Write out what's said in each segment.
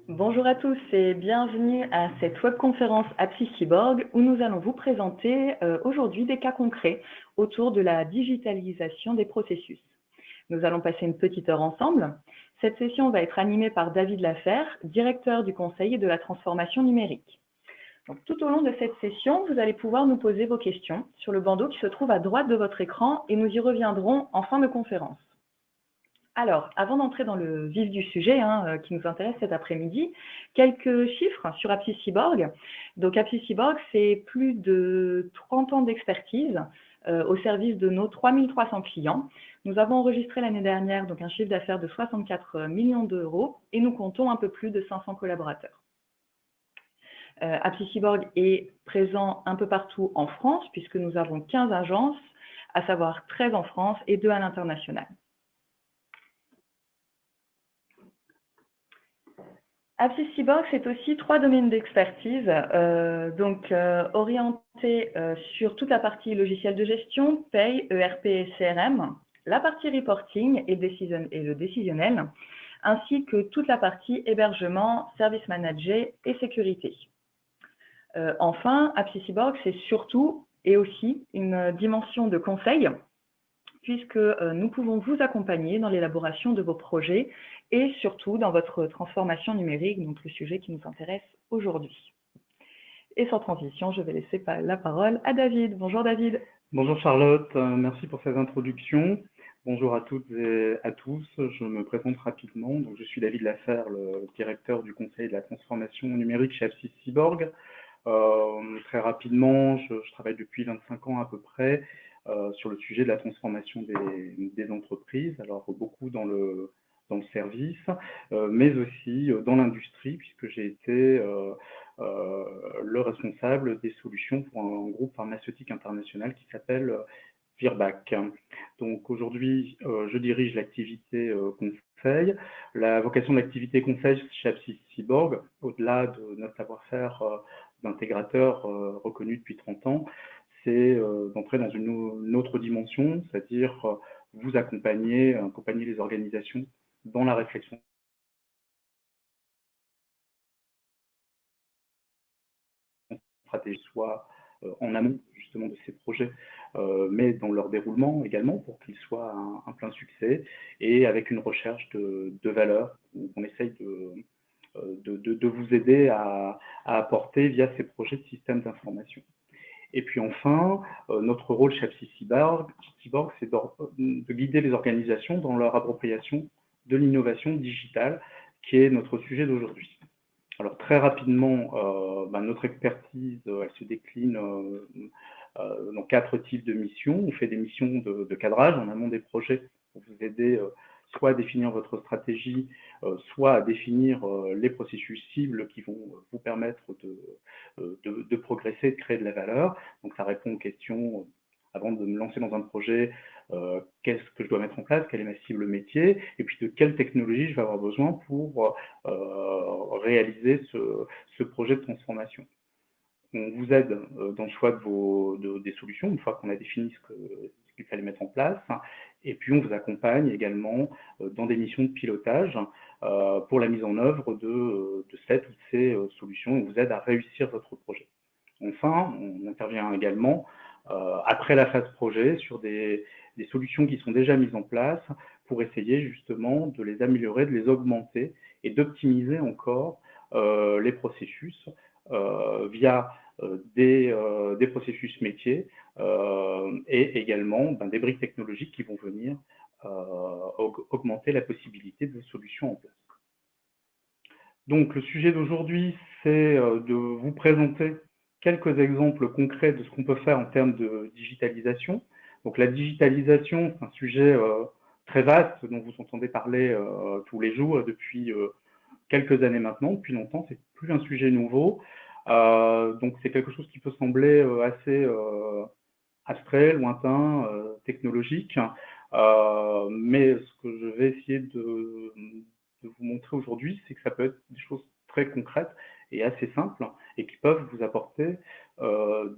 Bonjour à tous et bienvenue à cette webconférence Appsi Cyborg où nous allons vous présenter aujourd'hui des cas concrets autour de la digitalisation des processus. Nous allons passer une petite heure ensemble. Cette session va être animée par David Laferre, directeur du Conseil et de la transformation numérique. Donc, tout au long de cette session, vous allez pouvoir nous poser vos questions sur le bandeau qui se trouve à droite de votre écran et nous y reviendrons en fin de conférence. Alors, avant d'entrer dans le vif du sujet qui nous intéresse cet après-midi, quelques chiffres sur Appsi Cyborg. Donc, Appsi Cyborg, c'est plus de 30 ans d'expertise au service de nos 3300 clients. Nous avons enregistré l'année dernière donc un chiffre d'affaires de 64 millions d'euros et nous comptons un peu plus de 500 collaborateurs. Appsi Cyborg est présent un peu partout en France puisque nous avons 15 agences, à savoir 13 en France et 2 à l'international. Appsi Cyborg, c'est aussi 3 domaines d'expertise, orientés sur toute la partie logiciel de gestion, paye, ERP et CRM, la partie reporting et le décisionnel, ainsi que toute la partie hébergement, service manager et sécurité. Enfin, Appsi Cyborg, c'est surtout et aussi une dimension de conseil, puisque nous pouvons vous accompagner dans l'élaboration de vos projets et surtout dans votre transformation numérique, donc le sujet qui nous intéresse aujourd'hui. Et sans transition, je vais laisser la parole à David. Bonjour David. Bonjour Charlotte, merci pour cette introduction. Bonjour à toutes et à tous, je me présente rapidement. Donc, je suis David Laferre, le directeur du Conseil de la transformation numérique chez Appsi Cyborg. Très rapidement, je travaille depuis 25 ans à peu près sur le sujet de la transformation des entreprises, alors beaucoup dans le service, mais aussi dans l'industrie, puisque j'ai été le responsable des solutions pour un groupe pharmaceutique international qui s'appelle Virbac. Donc aujourd'hui, je dirige l'activité conseil. La vocation de l'activité conseil chez Appsi Cyborg, au-delà de notre savoir-faire d'intégrateur reconnu depuis 30 ans, c'est d'entrer dans une autre dimension, c'est-à-dire vous accompagner les organisations dans la réflexion stratégique, soit en amont justement de ces projets, mais dans leur déroulement également pour qu'ils soient un plein succès et avec une recherche de valeur. On essaye de vous aider à apporter via ces projets de systèmes d'information. Et puis enfin, notre rôle chez Appsi Cyborg, c'est de guider les organisations dans leur appropriation de l'innovation digitale, qui est notre sujet d'aujourd'hui. Alors très rapidement, notre expertise, elle se décline dans 4 types de missions. On fait des missions de cadrage en amont des projets pour vous aider soit à définir votre stratégie, soit à définir les processus cibles qui vont vous permettre de progresser, de créer de la valeur. Donc ça répond aux questions, avant de me lancer dans un projet, qu'est-ce que je dois mettre en place, quelle est ma cible métier, et puis de quelle technologie je vais avoir besoin pour réaliser ce projet de transformation. On vous aide dans le choix des solutions, une fois qu'on a défini ce qu'il fallait mettre en place, et puis on vous accompagne également dans des missions de pilotage pour la mise en œuvre de cette ou de ces solutions, on vous aide à réussir votre projet. Enfin, on intervient également après la phase projet sur des solutions qui sont déjà mises en place pour essayer justement de les améliorer, de les augmenter et d'optimiser encore les processus via des processus métiers et également des briques technologiques qui vont venir augmenter la possibilité de vos solutions en place. Donc le sujet d'aujourd'hui, c'est de vous présenter quelques exemples concrets de ce qu'on peut faire en termes de digitalisation. Donc la digitalisation, c'est un sujet très vaste dont vous entendez parler tous les jours depuis quelques années maintenant, depuis longtemps, c'est plus un sujet nouveau. Donc c'est quelque chose qui peut sembler assez abstrait, lointain, technologique, mais ce que je vais essayer de vous montrer aujourd'hui, c'est que ça peut être des choses très concrètes et assez simples et qui peuvent vous apporter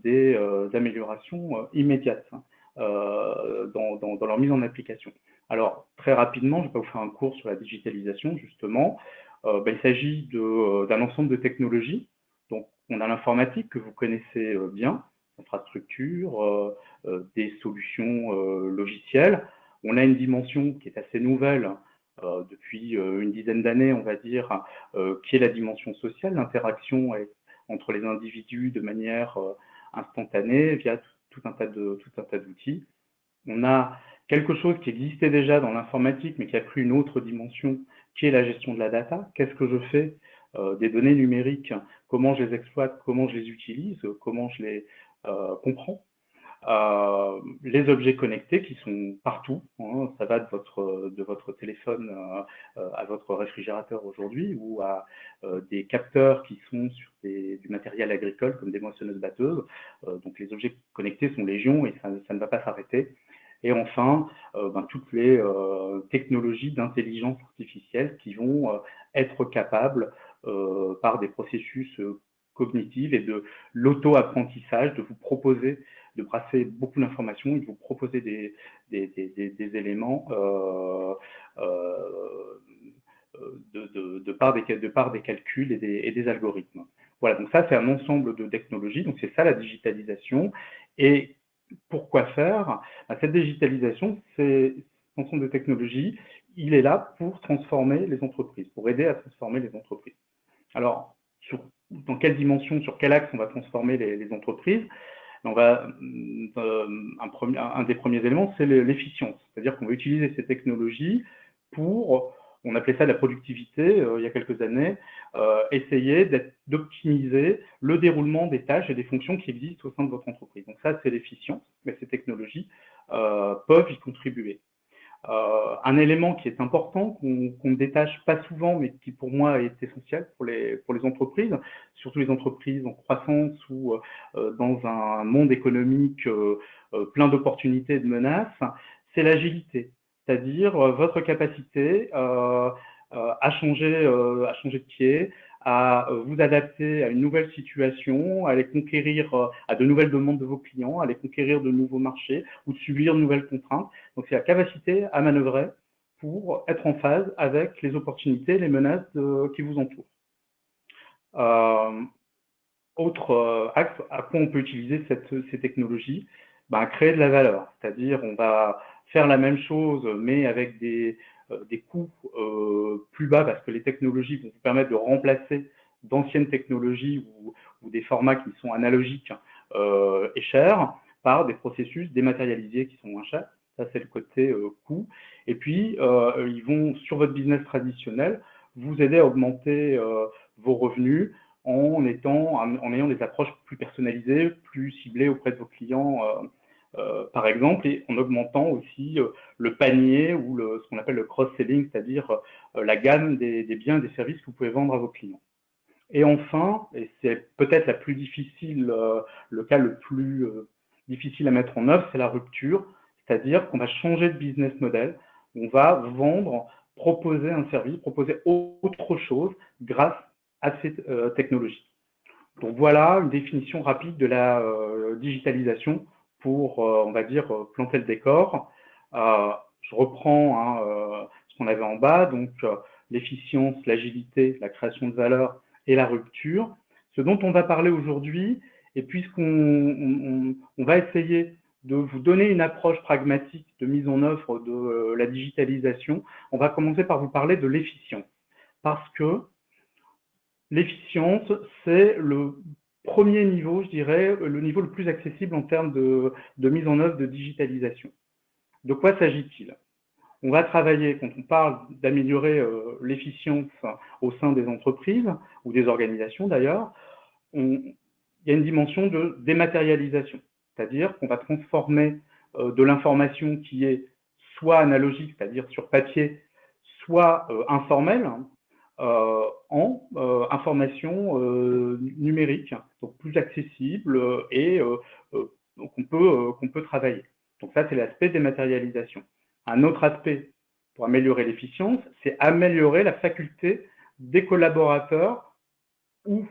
des améliorations immédiates dans leur mise en application. Alors, très rapidement, je ne vais pas vous faire un cours sur la digitalisation, justement. Il s'agit d'un ensemble de technologies. Donc, on a l'informatique que vous connaissez bien, infrastructure, des solutions logicielles. On a une dimension qui est assez nouvelle depuis une dizaine d'années, on va dire, qui est la dimension sociale, l'interaction entre les individus de manière instantanée via tout un tas d'outils. On a quelque chose qui existait déjà dans l'informatique, mais qui a pris une autre dimension, qui est la gestion de la data. Qu'est-ce que je fais des données numériques? Comment je les exploite? Comment je les utilise? Comment je les comprends? Les objets connectés qui sont partout, hein, ça va de votre téléphone à votre réfrigérateur aujourd'hui, ou à des capteurs qui sont sur du matériel agricole comme des moissonneuses-batteuses. Donc les objets connectés sont légion et ça ne va pas s'arrêter. Et enfin, toutes les technologies d'intelligence artificielle qui vont être capables, par des processus cognitifs et de l'auto-apprentissage, de vous proposer, de brasser beaucoup d'informations et de vous proposer des éléments de par des calculs et des algorithmes. Voilà, donc ça c'est un ensemble de technologies, donc c'est ça la digitalisation. Et pourquoi faire? Cette digitalisation, cet ensemble de technologies, il est là pour transformer les entreprises, pour aider à transformer les entreprises. Alors, dans quelle dimension, sur quel axe on va transformer les entreprises? Un des premiers éléments, c'est l'efficience. C'est-à-dire qu'on va utiliser ces technologies pour, on appelait ça la productivité il y a quelques années, essayer d'optimiser le déroulement des tâches et des fonctions qui existent au sein de votre entreprise. Donc ça, c'est l'efficience, mais ces technologies peuvent y contribuer. Un élément qui est important, qu'on ne détache pas souvent, mais qui pour moi est essentiel pour les entreprises, surtout les entreprises en croissance ou dans un monde économique plein d'opportunités et de menaces, c'est l'agilité, c'est-à-dire votre capacité à changer de pied, à vous adapter à une nouvelle situation, à aller conquérir à de nouvelles demandes de vos clients, à aller conquérir de nouveaux marchés ou de subir de nouvelles contraintes. Donc c'est la capacité à manœuvrer pour être en phase avec les opportunités, les menaces qui vous entourent. Autre axe, à quoi on peut utiliser ces technologies? Créer de la valeur, c'est-à-dire on va faire la même chose mais avec des coûts plus bas, parce que les technologies vont vous permettre de remplacer d'anciennes technologies ou des formats qui sont analogiques et chers par des processus dématérialisés qui sont moins chers. Ça, c'est le côté coût. Et puis, ils vont, sur votre business traditionnel, vous aider à augmenter vos revenus en ayant des approches plus personnalisées, plus ciblées auprès de vos clients, par exemple, et en augmentant aussi le panier ou ce qu'on appelle le cross-selling, c'est-à-dire la gamme des biens et des services que vous pouvez vendre à vos clients. Et enfin, et c'est peut-être la plus difficile, le cas le plus difficile à mettre en œuvre, c'est la rupture, c'est-à-dire qu'on va changer de business model, on va vendre, proposer un service, proposer autre chose grâce à ces technologies. Donc voilà une définition rapide de la digitalisation pour, on va dire, planter le décor. Je reprends ce qu'on avait en bas, donc l'efficience, l'agilité, la création de valeur et la rupture. Ce dont on va parler aujourd'hui, et puisqu'on va essayer de vous donner une approche pragmatique de mise en œuvre de la digitalisation, on va commencer par vous parler de l'efficience. Parce que l'efficience, c'est le premier niveau, je dirais, le niveau le plus accessible en termes de mise en œuvre de digitalisation. De quoi s'agit-il? On va travailler, quand on parle d'améliorer l'efficience au sein des entreprises, ou des organisations d'ailleurs, il y a une dimension de dématérialisation, c'est-à-dire qu'on va transformer de l'information qui est soit analogique, c'est-à-dire sur papier, soit informelle, en information numérique, donc plus accessible et qu'on peut travailler. Donc ça, c'est l'aspect dématérialisation. Un autre aspect pour améliorer l'efficience, c'est améliorer la faculté des collaborateurs ou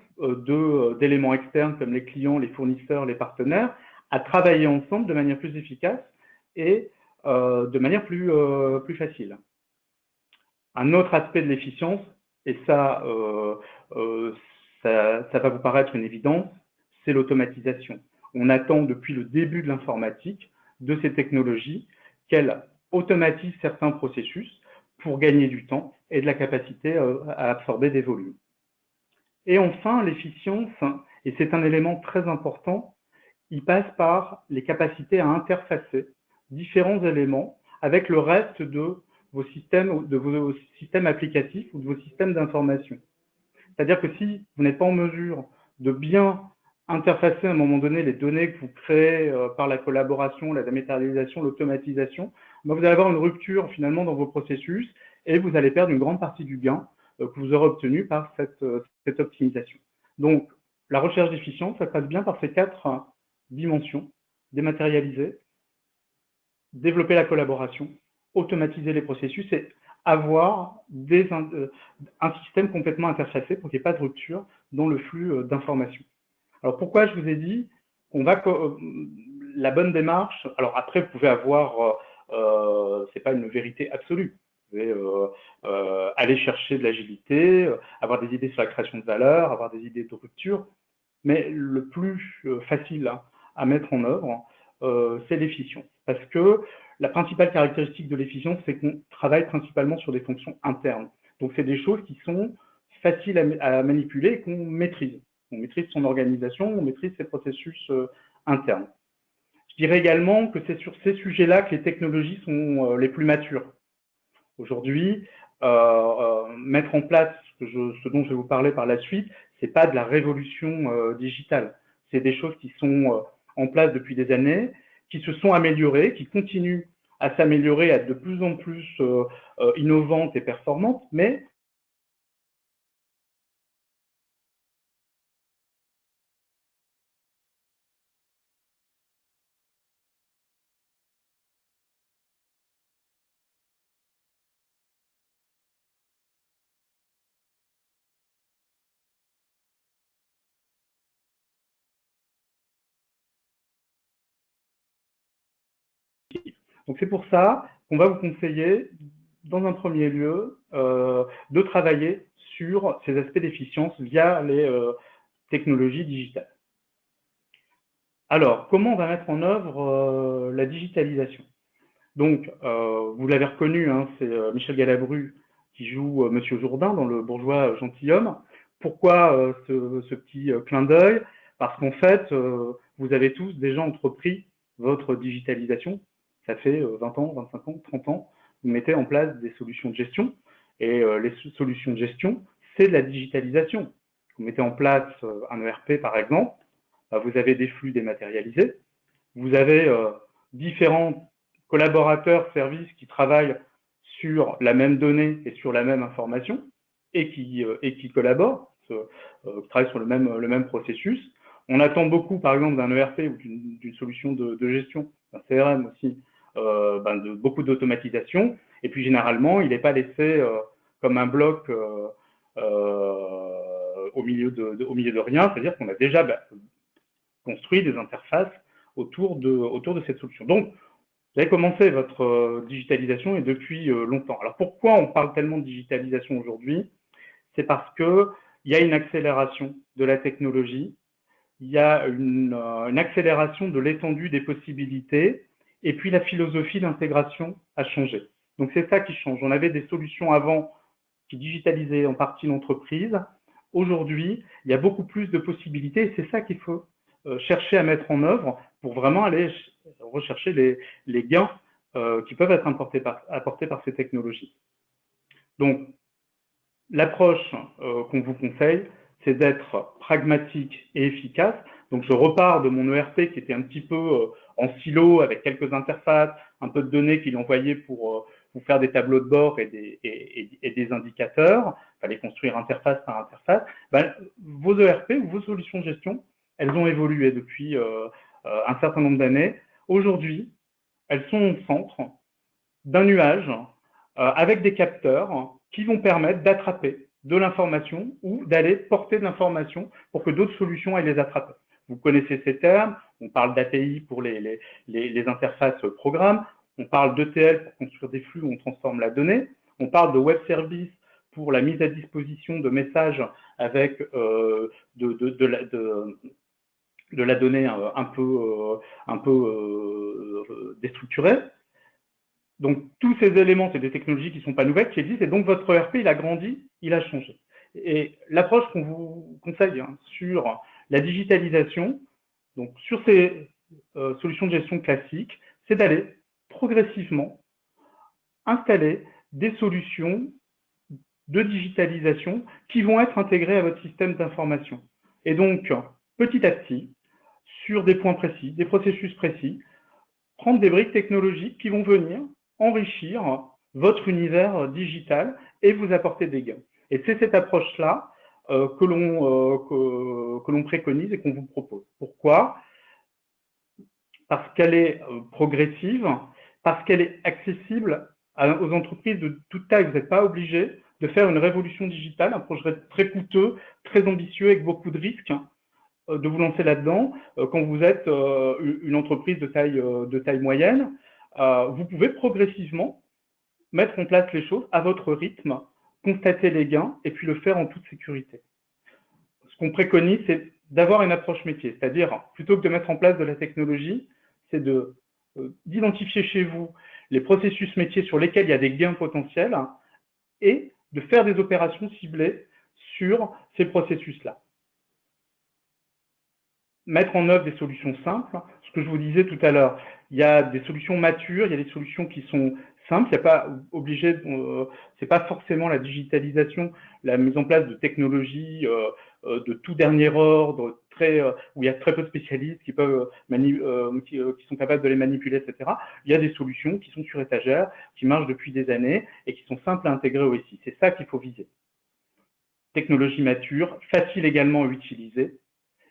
d'éléments externes comme les clients, les fournisseurs, les partenaires, à travailler ensemble de manière plus efficace et de manière plus facile. Un autre aspect de l'efficience, et ça, ça va vous paraître une évidence, c'est l'automatisation. On attend depuis le début de l'informatique de ces technologies qu'elles automatisent certains processus pour gagner du temps et de la capacité à absorber des volumes. Et enfin, l'efficience, et c'est un élément très important, il passe par les capacités à interfacer différents éléments avec le reste de vos systèmes applicatifs ou de vos systèmes d'information. C'est-à-dire que si vous n'êtes pas en mesure de bien interfacer à un moment donné les données que vous créez par la collaboration, la dématérialisation, l'automatisation, ben vous allez avoir une rupture finalement dans vos processus et vous allez perdre une grande partie du gain que vous aurez obtenu par cette optimisation. Donc, la recherche d'efficience, ça passe bien par ces 4 dimensions: dématérialiser, développer la collaboration, automatiser les processus et avoir un système complètement interfacé pour qu'il n'y ait pas de rupture dans le flux d'informations. Alors pourquoi je vous ai dit qu'on va la bonne démarche, alors après vous pouvez avoir, c'est pas une vérité absolue, vous pouvez aller chercher de l'agilité, avoir des idées sur la création de valeur, avoir des idées de rupture, mais le plus facile à mettre en œuvre, c'est l'efficience. Parce que la principale caractéristique de l'efficience, c'est qu'on travaille principalement sur des fonctions internes. Donc, c'est des choses qui sont faciles à manipuler et qu'on maîtrise. On maîtrise son organisation, on maîtrise ses processus internes. Je dirais également que c'est sur ces sujets-là que les technologies sont les plus matures. Aujourd'hui, mettre en place ce dont je vais vous parler par la suite, c'est pas de la révolution digitale. C'est des choses qui sont en place depuis des années, qui se sont améliorées, qui continuent à s'améliorer, à être de plus en plus innovantes et performantes, mais donc c'est pour ça qu'on va vous conseiller, dans un premier lieu, de travailler sur ces aspects d'efficience via les technologies digitales. Alors, comment on va mettre en œuvre la digitalisation? Donc, vous l'avez reconnu, hein, c'est Michel Galabru qui joue Monsieur Jourdain dans Le Bourgeois gentilhomme. Pourquoi ce petit clin d'œil? Parce qu'en fait, vous avez tous déjà entrepris votre digitalisation. Ça fait 20 ans, 25 ans, 30 ans. Vous mettez en place des solutions de gestion. Et les solutions de gestion, c'est de la digitalisation. Vous mettez en place un ERP, par exemple. Vous avez des flux dématérialisés. Vous avez différents collaborateurs, services qui travaillent sur la même donnée et sur la même information et qui collaborent, qui travaillent sur le même processus. On attend beaucoup, par exemple, d'un ERP ou d'une solution de gestion, d'un CRM aussi, de beaucoup d'automatisation. Et puis, généralement, il n'est pas laissé comme un bloc au milieu de rien. C'est-à-dire qu'on a déjà construit des interfaces autour de cette solution. Donc, vous avez commencé votre digitalisation et depuis longtemps. Alors, pourquoi on parle tellement de digitalisation aujourd'hui? C'est parce qu'il y a une accélération de la technologie, il y a une accélération de l'étendue des possibilités, et puis la philosophie d'intégration a changé. Donc, c'est ça qui change. On avait des solutions avant qui digitalisaient en partie l'entreprise. Aujourd'hui, il y a beaucoup plus de possibilités et c'est ça qu'il faut chercher à mettre en œuvre pour vraiment aller rechercher les gains qui peuvent être apportés par ces technologies. Donc, l'approche qu'on vous conseille, c'est d'être pragmatique et efficace. Donc, je repars de mon ERP qui était un petit peu en silo avec quelques interfaces, un peu de données qu'il envoyait pour vous faire des tableaux de bord et des indicateurs. Il fallait construire interface par interface. Vos ERP ou vos solutions de gestion, elles ont évolué depuis un certain nombre d'années. Aujourd'hui, elles sont au centre d'un nuage avec des capteurs qui vont permettre d'attraper de l'information ou d'aller porter de l'information pour que d'autres solutions aillent les attraper. Vous connaissez ces termes, on parle d'API pour les interfaces programmes, On parle d'ETL pour construire des flux où on transforme la donnée. On parle de web service pour la mise à disposition de messages avec de la donnée un peu déstructurée. Donc, tous ces éléments, c'est des technologies qui ne sont pas nouvelles, qui existent, et donc votre ERP, il a grandi, il a changé. Et l'approche qu'on vous conseille sur la digitalisation, donc sur ces solutions de gestion classiques, c'est d'aller progressivement installer des solutions de digitalisation qui vont être intégrées à votre système d'information. Et donc, petit à petit, sur des points précis, des processus précis, prendre des briques technologiques qui vont venir enrichir votre univers digital et vous apporter des gains. Et c'est cette approche-là que l'on préconise et qu'on vous propose. Pourquoi? Parce qu'elle est progressive, parce qu'elle est accessible aux entreprises de toute taille. Vous n'êtes pas obligé de faire une révolution digitale, un projet très coûteux, très ambitieux, avec beaucoup de risques, de vous lancer là-dedans. Quand vous êtes une entreprise de taille moyenne, vous pouvez progressivement mettre en place les choses à votre rythme, constater les gains et puis le faire en toute sécurité. Ce qu'on préconise, c'est d'avoir une approche métier, c'est-à-dire, plutôt que de mettre en place de la technologie, c'est d'identifier chez vous les processus métiers sur lesquels il y a des gains potentiels et de faire des opérations ciblées sur ces processus-là. Mettre en œuvre des solutions simples, ce que je vous disais tout à l'heure, il y a des solutions matures, il y a des solutions qui sont simples, il n'y a pas obligé, c'est pas forcément la digitalisation, la mise en place de technologies de tout dernier ordre, où il y a très peu de spécialistes qui peuvent qui sont capables de les manipuler, etc. Il y a des solutions qui sont sur étagère, qui marchent depuis des années et qui sont simples à intégrer au SI. C'est ça qu'il faut viser. Technologie mature, facile également à utiliser.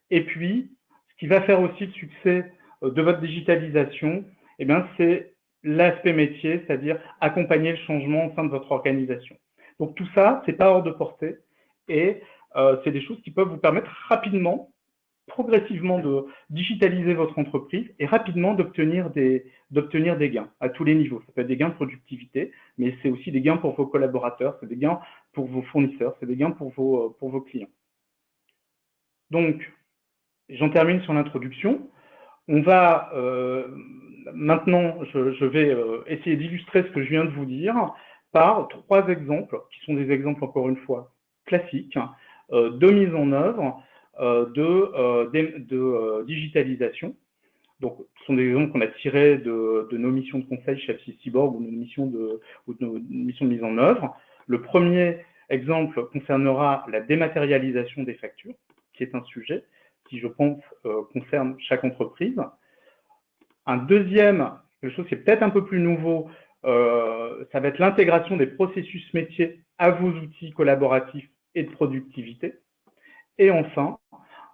Et puis, ce qui va faire aussi le succès de votre digitalisation, eh bien, c'est l'aspect métier, c'est-à-dire accompagner le changement au sein de votre organisation. Donc tout ça, c'est pas hors de portée et c'est des choses qui peuvent vous permettre rapidement, progressivement de digitaliser votre entreprise et rapidement d'obtenir des gains à tous les niveaux. Ça peut être des gains de productivité, mais c'est aussi des gains pour vos collaborateurs, c'est des gains pour vos fournisseurs, c'est des gains pour vos clients. Donc, j'en termine sur l'introduction. On va maintenant, je vais essayer d'illustrer ce que je viens de vous dire par 3 exemples, qui sont des exemples, encore une fois, classiques, de mise en œuvre de digitalisation. Donc, ce sont des exemples qu'on a tirés de nos missions de conseil chez AppSys-Cyborg ou de nos missions de mise en œuvre. Le premier exemple concernera la dématérialisation des factures, qui est un sujet qui, je pense, concerne chaque entreprise. Un deuxième, quelque chose qui est peut-être un peu plus nouveau, ça va être l'intégration des processus métiers à vos outils collaboratifs et de productivité. Et enfin,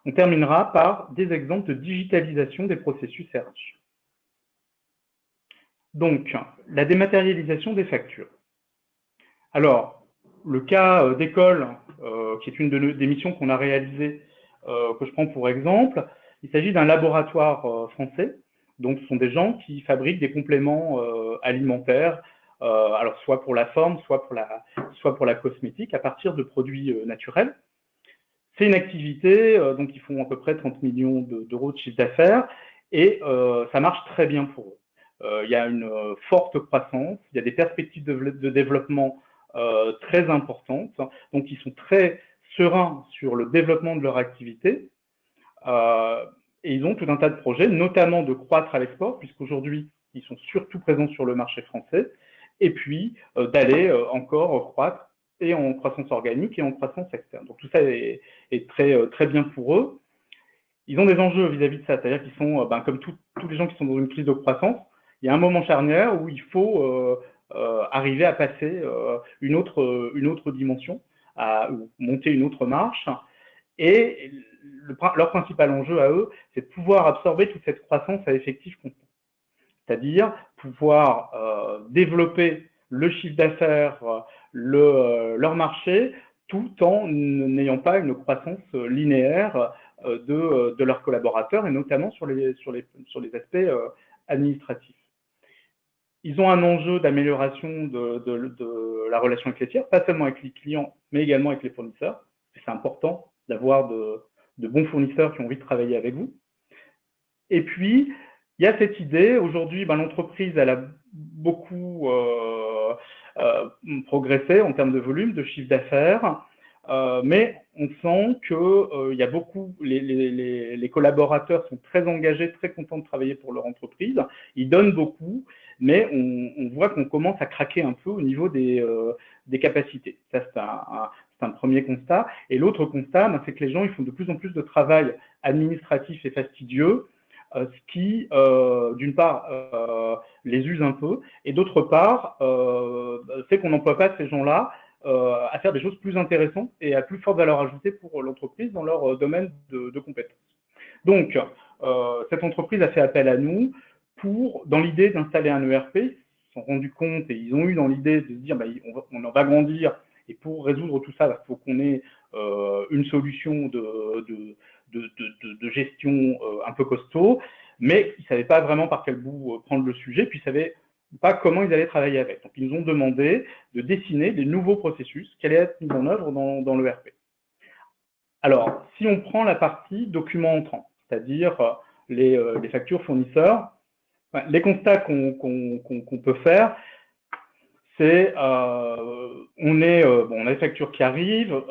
on terminera par des exemples de digitalisation des processus RH. Donc, la dématérialisation des factures. Alors, le cas d'école, qui est une des missions qu'on a réalisées, que je prends pour exemple, il s'agit d'un laboratoire français. Donc, ce sont des gens qui fabriquent des compléments alimentaires, alors soit pour la forme, soit pour la cosmétique, à partir de produits naturels. C'est une activité, donc ils font à peu près 30 millions d'euros de chiffre d'affaires, et ça marche très bien pour eux. Il y a une forte croissance, il y a des perspectives de développement très importantes, donc ils sont très sereins sur le développement de leur activité, et ils ont tout un tas de projets, notamment de croître à l'export, puisqu'aujourd'hui, ils sont surtout présents sur le marché français, et puis d'aller encore croître, et en croissance organique et en croissance externe. Donc tout ça est très bien pour eux. Ils ont des enjeux vis-à-vis de ça, c'est-à-dire qu'ils sont, comme tous les gens qui sont dans une crise de croissance, il y a un moment charnière où il faut arriver à passer une autre dimension, à monter une autre marche. Et leur principal enjeu à eux, c'est de pouvoir absorber toute cette croissance à effectif constant. C'est-à-dire pouvoir développer le chiffre d'affaires, leur marché, tout en n'ayant pas une croissance linéaire de leurs collaborateurs, et notamment sur les aspects administratifs. ils ont un enjeu d'amélioration de la relation avec les tiers, pas seulement avec les clients, mais également avec les fournisseurs. C'est important d'avoir de bons fournisseurs qui ont envie de travailler avec vous. Et puis, il y a cette idée, aujourd'hui, l'entreprise, elle a beaucoup progressé en termes de volume, de chiffre d'affaires, mais on sent que y a beaucoup, les collaborateurs sont très engagés, très contents de travailler pour leur entreprise, ils donnent beaucoup, mais on voit qu'on commence à craquer un peu au niveau des capacités. Ça, c'est un premier constat. Et l'autre constat, c'est que les gens, ils font de plus en plus de travail administratif et fastidieux, ce qui, d'une part, les use un peu, et d'autre part, fait qu'on n'emploie pas ces gens-là à faire des choses plus intéressantes et à plus forte valeur ajoutée pour l'entreprise dans leur domaine de compétences. Donc, cette entreprise a fait appel à nous dans l'idée d'installer un ERP. Ils se sont rendus compte et ils ont eu dans l'idée de se dire on en va grandir, et pour résoudre tout ça, il faut qu'on ait une solution de gestion un peu costaud, mais ils ne savaient pas vraiment par quel bout prendre le sujet, puis ils ne savaient pas comment ils allaient travailler avec. Donc, ils nous ont demandé de dessiner des nouveaux processus qui allaient être mis en œuvre dans l'ERP. Alors, si on prend la partie document entrant, c'est-à-dire les factures fournisseurs, les constats qu'on peut faire, c'est on a des factures qui arrivent,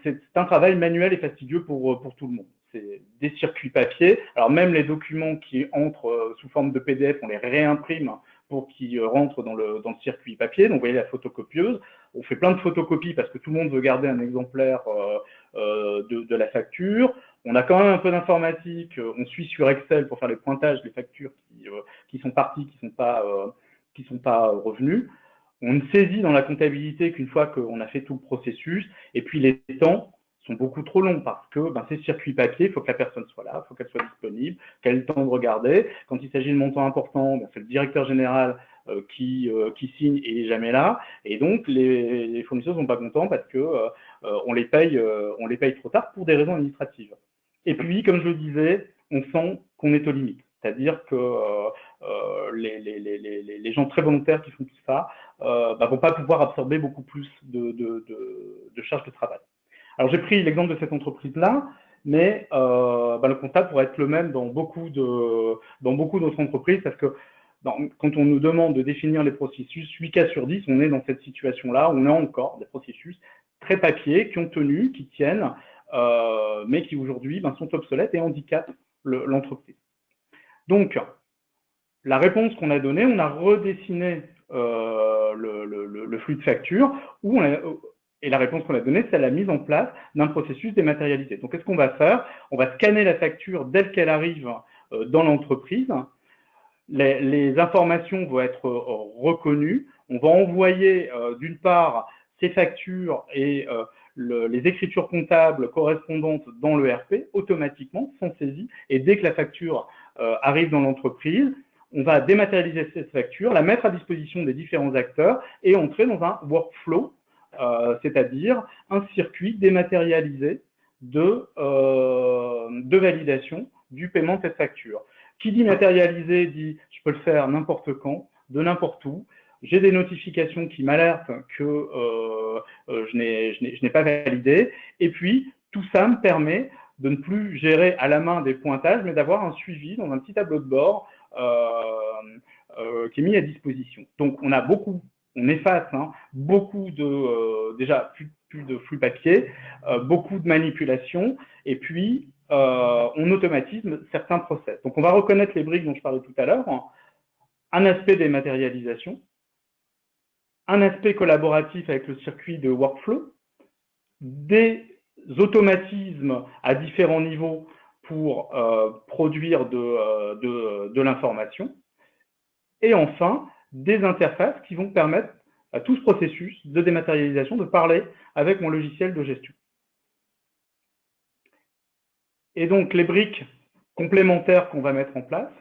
c'est un travail manuel et fastidieux pour tout le monde. C'est des circuits papier. Alors même les documents qui entrent sous forme de PDF, on les réimprime pour qu'ils rentrent dans le circuit papier. Donc vous voyez la photocopieuse, on fait plein de photocopies parce que tout le monde veut garder un exemplaire de la facture. On a quand même un peu d'informatique, on suit sur Excel pour faire les pointages des factures qui sont parties, qui sont pas revenues. On saisit dans la comptabilité qu'une fois qu'on a fait tout le processus, et puis les temps sont beaucoup trop longs parce que ces circuits papier, il faut que la personne soit là, il faut qu'elle soit disponible, qu'elle ait le temps de regarder. Quand il s'agit de montants importants, c'est le directeur général qui signe et il n'est jamais là. Et donc, les fournisseurs ne sont pas contents parce que on les paye trop tard pour des raisons administratives. Et puis, comme je le disais, on sent qu'on est aux limites. C'est-à-dire que les gens très volontaires qui font tout ça vont pas pouvoir absorber beaucoup plus de charges de travail. Alors, j'ai pris l'exemple de cette entreprise-là, mais le constat pourrait être le même dans beaucoup d'autres entreprises, parce que quand on nous demande de définir les processus, 8 cas sur 10, on est dans cette situation-là, on a encore des processus très papier, qui ont tenu, qui tiennent, mais qui aujourd'hui sont obsolètes et handicapent l'entreprise. Donc, la réponse qu'on a donnée, on a redessiné le flux de facture, et la réponse qu'on a donnée, c'est la mise en place d'un processus dématérialisé. Donc, qu'est-ce qu'on va faire? On va scanner la facture dès qu'elle arrive dans l'entreprise. Les informations vont être reconnues. On va envoyer, d'une part, ces factures et les écritures comptables correspondantes dans l'ERP automatiquement, sans saisie. Et dès que la facture arrive dans l'entreprise, on va dématérialiser cette facture, la mettre à disposition des différents acteurs et entrer dans un workflow, c'est-à-dire un circuit dématérialisé de validation du paiement de cette facture. Qui dit matérialisé dit je peux le faire n'importe quand, de n'importe où. J'ai des notifications qui m'alertent que je n'ai pas validé. Et puis, tout ça me permet de ne plus gérer à la main des pointages, mais d'avoir un suivi dans un petit tableau de bord qui est mis à disposition. Donc, on efface beaucoup déjà plus de flux papier, beaucoup de manipulations, et puis on automatise certains process. Donc, on va reconnaître les briques dont je parlais tout à l'heure, un aspect dématérialisation, un aspect collaboratif avec le circuit de workflow, des automatismes à différents niveaux pour produire de l'information, et enfin, des interfaces qui vont permettre à tout ce processus de dématérialisation de parler avec mon logiciel de gestion. Et donc, les briques complémentaires qu'on va mettre en place,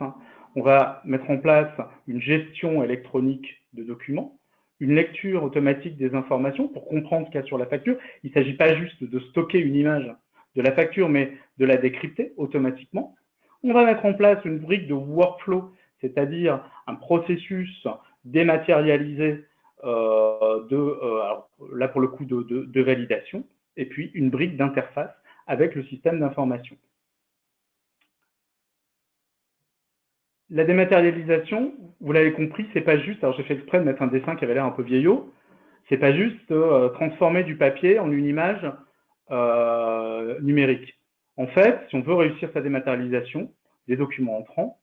on va mettre en place une gestion électronique de documents, une lecture automatique des informations pour comprendre ce qu'il y a sur la facture. Il ne s'agit pas juste de stocker une image de la facture, mais de la décrypter automatiquement. On va mettre en place une brique de workflow, c'est-à-dire un processus dématérialisé alors, là pour le coup de validation, et puis une brique d'interface avec le système d'information. La dématérialisation, vous l'avez compris, c'est pas juste, alors j'ai fait exprès de mettre un dessin qui avait l'air un peu vieillot, c'est pas juste transformer du papier en une image numérique. En fait, si on veut réussir sa dématérialisation des documents entrants,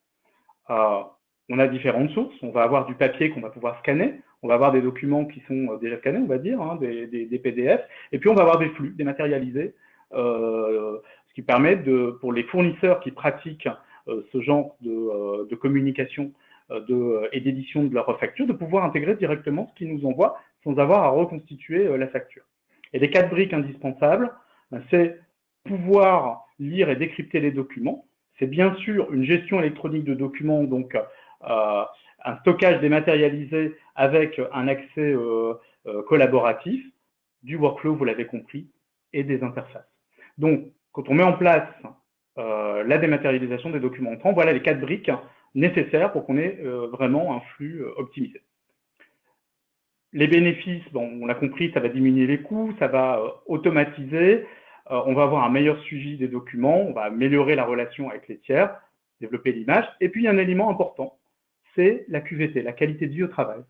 on a différentes sources. On va avoir du papier qu'on va pouvoir scanner, on va avoir des documents qui sont déjà scannés, on va dire, hein, des PDF, et puis on va avoir des flux dématérialisés, ce qui permet pour les fournisseurs qui pratiquent ce genre de communication et d'édition de leurs factures, de pouvoir intégrer directement ce qu'ils nous envoient sans avoir à reconstituer la facture. Et les 4 briques indispensables, c'est pouvoir lire et décrypter les documents. C'est bien sûr une gestion électronique de documents, donc un stockage dématérialisé avec un accès collaboratif, du workflow, vous l'avez compris, et des interfaces. Donc, quand on met en place la dématérialisation des documents entrants, voilà les 4 briques nécessaires pour qu'on ait vraiment un flux optimisé. Les bénéfices, bon, on l'a compris, ça va diminuer les coûts, ça va automatiser, on va avoir un meilleur suivi des documents, on va améliorer la relation avec les tiers, développer l'image. Et puis, il y a un élément important, c'est la QVT, la qualité de vie au travail.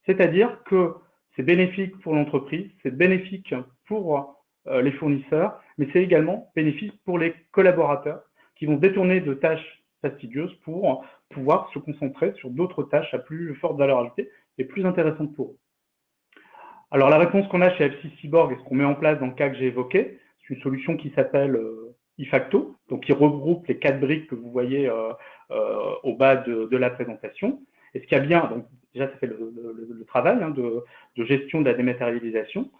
C'est-à-dire que c'est bénéfique pour l'entreprise, c'est bénéfique pour les fournisseurs, mais c'est également bénéfique pour les collaborateurs qui vont détourner de tâches fastidieuses pour pouvoir se concentrer sur d'autres tâches à plus forte valeur ajoutée et plus intéressantes pour eux. Alors, la réponse qu'on a chez FC Cyborg et ce qu'on met en place dans le cas que j'ai évoqué, c'est une solution qui s'appelle iFacto, donc qui regroupe les 4 briques que vous voyez au bas de la présentation. Et ce qu'il y a bien, donc déjà ça fait le travail hein, de gestion de la dématérialisation.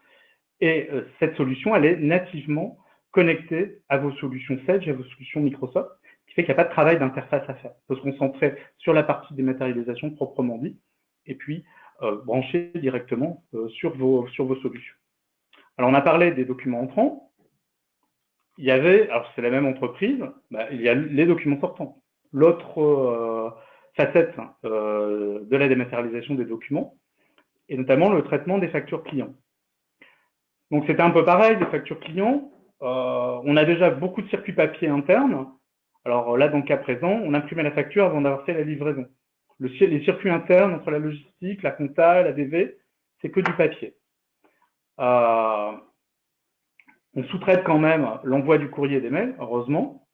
Et cette solution, elle est nativement connectée à vos solutions Sage et à vos solutions Microsoft, ce qui fait qu'il n'y a pas de travail d'interface à faire. Il faut se concentrer sur la partie dématérialisation proprement dit, et puis brancher directement sur vos solutions. Alors on a parlé des documents entrants. Il y avait, alors c'est la même entreprise, il y a les documents sortants. L'autre facette de la dématérialisation des documents, et notamment le traitement des factures clients. Donc c'était un peu pareil, des factures clients. On a déjà beaucoup de circuits papier internes. Alors là, dans le cas présent, on imprimait la facture avant d'avoir fait la livraison. Les circuits internes entre la logistique, la compta, la DV, c'est que du papier. On sous-traite quand même l'envoi du courrier et des mails, heureusement,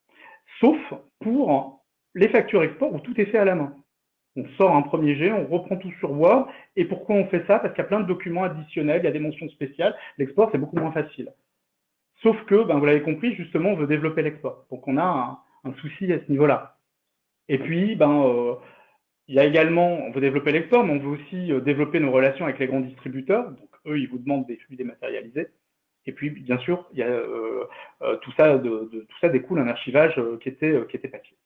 sauf pour les factures export où tout est fait à la main. On sort un premier jet, on reprend tout sur Word. Et pourquoi on fait ça? Parce qu'il y a plein de documents additionnels, il y a des mentions spéciales. L'export, c'est beaucoup moins facile. Sauf que, vous l'avez compris, justement, on veut développer l'export. Donc, on a un souci à ce niveau-là. Et puis, il y a également, on veut développer l'export, mais on veut aussi développer nos relations avec les grands distributeurs. Donc, eux, ils vous demandent des flux dématérialisés. Et puis, bien sûr, il y a, tout ça découle un archivage qui était papier.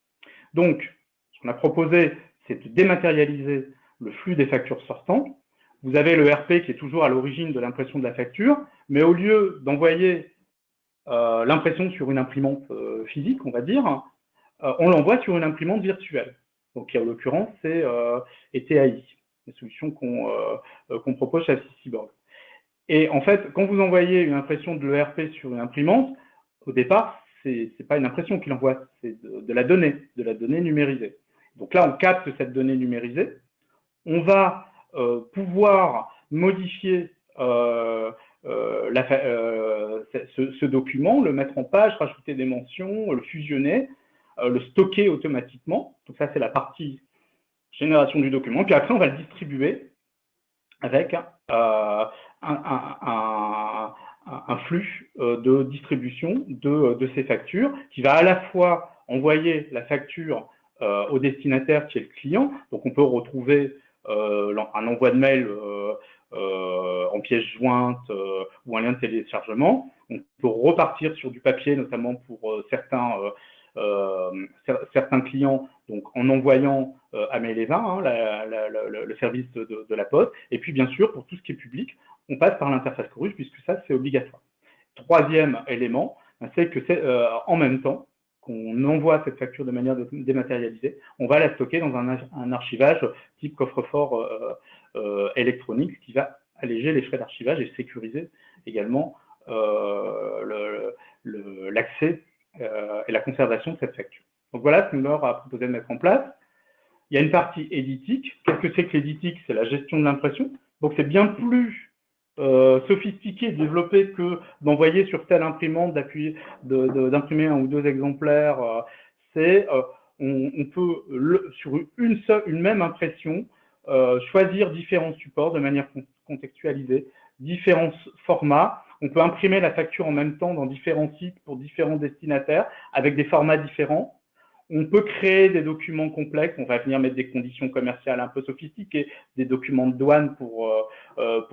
Donc, ce qu'on a proposé, c'est de dématérialiser le flux des factures sortantes. Vous avez le RP qui est toujours à l'origine de l'impression de la facture, mais au lieu d'envoyer l'impression sur une imprimante physique, on va dire, on l'envoie sur une imprimante virtuelle. Donc, qui en l'occurrence, c'est ETAI, la solution qu'on propose chez FC Cyborg. Et en fait, quand vous envoyez une impression de l'ERP sur une imprimante, au départ, c'est pas une impression qu'il envoie, c'est de la donnée numérisée. Donc là, on capte cette donnée numérisée. On va pouvoir modifier ce document, le mettre en page, rajouter des mentions, le fusionner, le stocker automatiquement. Donc ça, c'est la partie génération du document. Puis après, on va le distribuer avec un flux de distribution de ces factures qui va à la fois envoyer la facture au destinataire qui est le client. Donc, on peut retrouver un envoi de mail en pièce jointe ou un lien de téléchargement. On peut repartir sur du papier, notamment pour certains clients, donc en envoyant à Mail et 20, le service de la Poste. Et puis, bien sûr, pour tout ce qui est public, on passe par l'interface Chorus, puisque ça, c'est obligatoire. Troisième élément, c'est que c'est en même temps qu'on envoie cette facture de manière dématérialisée, on va la stocker dans un archivage type coffre-fort électronique, ce qui va alléger les frais d'archivage et sécuriser également l'accès et la conservation de cette facture. Donc voilà ce que nous leur a proposé de mettre en place. Il y a une partie éditique. Qu'est-ce que c'est que l'éditique? C'est la gestion de l'impression. Donc c'est bien plus sophistiqué, développé que d'envoyer sur telle imprimante, d'imprimer un ou deux exemplaires. On peut, sur une même impression, choisir différents supports de manière contextualisée, différents formats. On peut imprimer la facture en même temps dans différents sites pour différents destinataires avec des formats différents. On peut créer des documents complexes, on va venir mettre des conditions commerciales un peu sophistiquées, des documents de douane pour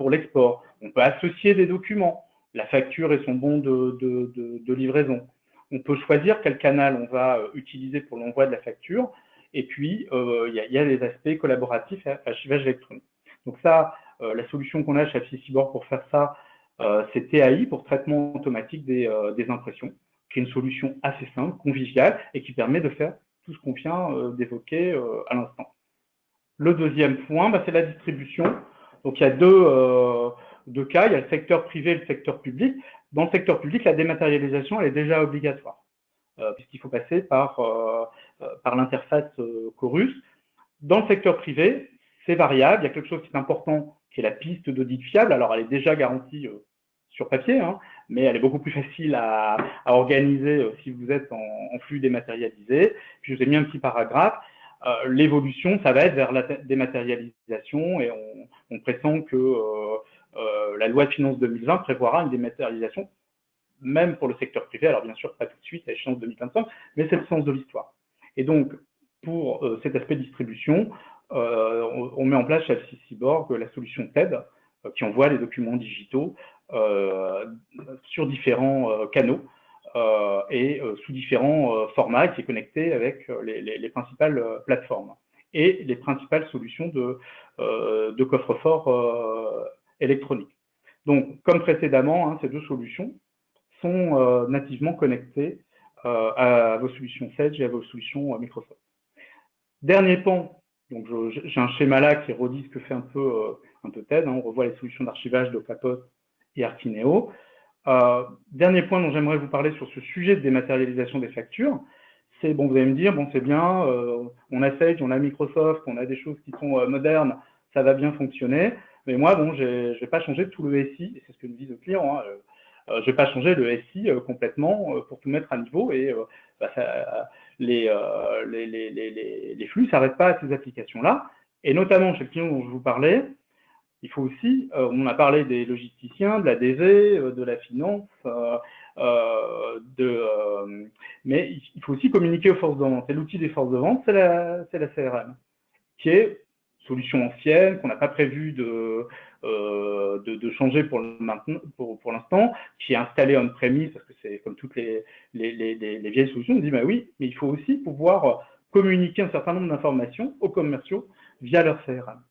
l'export. On peut associer des documents, la facture et son bon de livraison. On peut choisir quel canal on va utiliser pour l'envoi de la facture. Et puis, il y a les aspects collaboratifs et archivage électronique. Donc ça, la solution qu'on a chez AppSciBorg pour faire ça, c'est TAI, pour traitement automatique des impressions, qui est une solution assez simple, conviviale, et qui permet de faire tout ce qu'on vient d'évoquer à l'instant. Le deuxième point, c'est la distribution. Donc il y a deux cas, il y a le secteur privé et le secteur public. Dans le secteur public, la dématérialisation, elle est déjà obligatoire, puisqu'il faut passer par l'interface Chorus. Dans le secteur privé, c'est variable, il y a quelque chose qui est important, qui est la piste d'audit fiable. Alors elle est déjà garantie sur papier, hein, mais elle est beaucoup plus facile à organiser si vous êtes en flux dématérialisé. Puis je vous ai mis un petit paragraphe. L'évolution, ça va être vers la dématérialisation et on pressent que la loi de finances 2020 prévoira une dématérialisation même pour le secteur privé. Alors bien sûr, pas tout de suite à échéance 2025, mais c'est le sens de l'histoire. Et donc, pour cet aspect distribution, on met en place chez AppSciBorg la solution TED, qui envoie les documents digitaux sur différents canaux et sous différents formats, qui est connecté avec les principales plateformes et les principales solutions de coffre-fort électronique. Donc, comme précédemment, hein, ces deux solutions sont nativement connectées à vos solutions Sage et à vos solutions Microsoft. Dernier pan, donc j'ai un schéma là qui redit ce que fait un peu TED, hein, on revoit les solutions d'archivage d'Octapod et Archineo. Dernier point dont j'aimerais vous parler sur ce sujet de dématérialisation des factures, c'est, bon, vous allez me dire, bon, c'est bien, on a Sage, on a Microsoft, on a des choses qui sont modernes, ça va bien fonctionner, mais moi, bon, je vais pas changer tout le SI, et c'est ce que nous disent nos clients, hein, je vais pas changer le SI complètement pour tout mettre à niveau, et les flux ne s'arrêtent pas à ces applications-là, et notamment chez le client dont je vous parlais, il faut aussi, on a parlé des logisticiens, de la DV, de la finance, mais il faut aussi communiquer aux forces de vente. Et l'outil des forces de vente, c'est la CRM, qui est une solution ancienne, qu'on n'a pas prévu de changer pour l'instant, qui est installée on-premise, parce que c'est comme toutes les vieilles solutions, on dit, bah oui, mais il faut aussi pouvoir communiquer un certain nombre d'informations aux commerciaux via leur CRM.